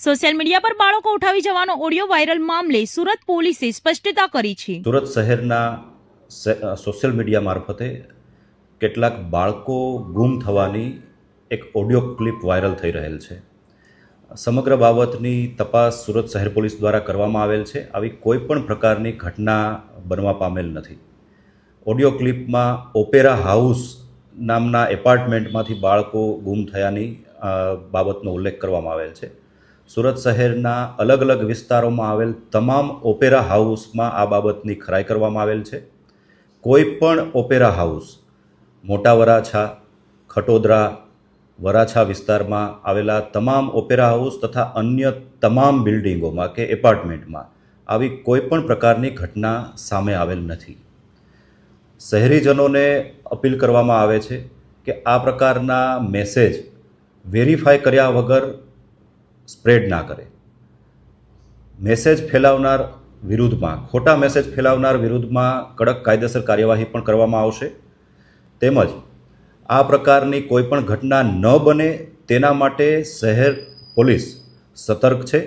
Social media પર બાળકો ઉઠાવી જવાનો ઓડિયો વાયરલ મામલે સુરત પોલીસે સ્પષ્ટતા કરી છે। સુરત શહેરના સોશિયલ મીડિયા મારફતે કેટલાક બાળકો ગુમ થવાની એક ઓડિયો ક્લિપ વાયરલ થઈ રહેલ છે। સમગ્ર બાબતની તપાસ સુરત શહેર પોલીસ દ્વારા કરવામાં આવેલ છે। આવી કોઈ પણ પ્રકારની ઘટના બનવા પામેલ નથી। ઓડિયો ક્લિપમાં ઓપેરા હાઉસ નામના એપાર્ટમેન્ટમાંથી બાળકો ગુમ થયાની બાબતનો ઉલ્લેખ કરવામાં આવેલ છે। સુરત શહેરના અલગ અલગ વિસ્તારોમાં આવેલ તમામ ઓપેરા હાઉસમાં આ બાબતની ખરાઈ કરવામાં આવેલ છે। કોઈ પણ ઓપેરા હાઉસ મોટા વરાછા, ખટોદરા, વરાછા વિસ્તારમાં આવેલા તમામ ઓપેરા હાઉસ તથા અન્ય તમામ બિલ્ડિંગોમાં કે એપાર્ટમેન્ટમાં આવી કોઈ પણ પ્રકારની ઘટના સામે આવેલ નથી। શહેરીજનોને અપીલ કરવામાં આવે છે કે આ પ્રકારના મેસેજ વેરીફાઈ કર્યા વગર સ્પ્રેડ ના કરે। મેસેજ ફેલાવનાર વિરુદ્ધમાં, ખોટા મેસેજ ફેલાવનાર વિરુદ્ધમાં કડક કાયદેસર કાર્યવાહી પણ કરવામાં આવશે। તેમજ આ પ્રકારની કોઈ પણ ઘટના ન બને તેના માટે શહેર પોલીસ સતર્ક છે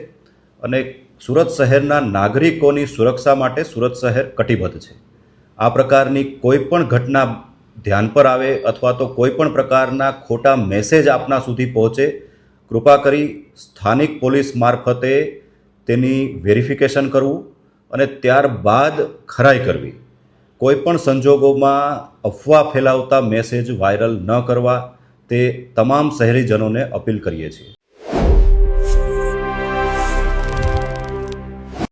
અને સુરત શહેરના નાગરિકોની સુરક્ષા માટે સુરત શહેર કટિબદ્ધ છે। આ પ્રકારની કોઈ પણ ઘટના ધ્યાન પર આવે અથવા તો કોઈ પણ પ્રકારના ખોટા મેસેજ આપના સુધી પહોંચે, કૃપા કરી સ્થાનિક પોલીસ મારફતે તેની વેરિફિકેશન કરવું અને ત્યારબાદ ખરાઈ કરવી। કોઈ પણ સંજોગોમાં અફવા ફેલાવતા મેસેજ વાયરલ ન કરવા તે તમામ શહેરીજનોને અપીલ કરીએ છીએ।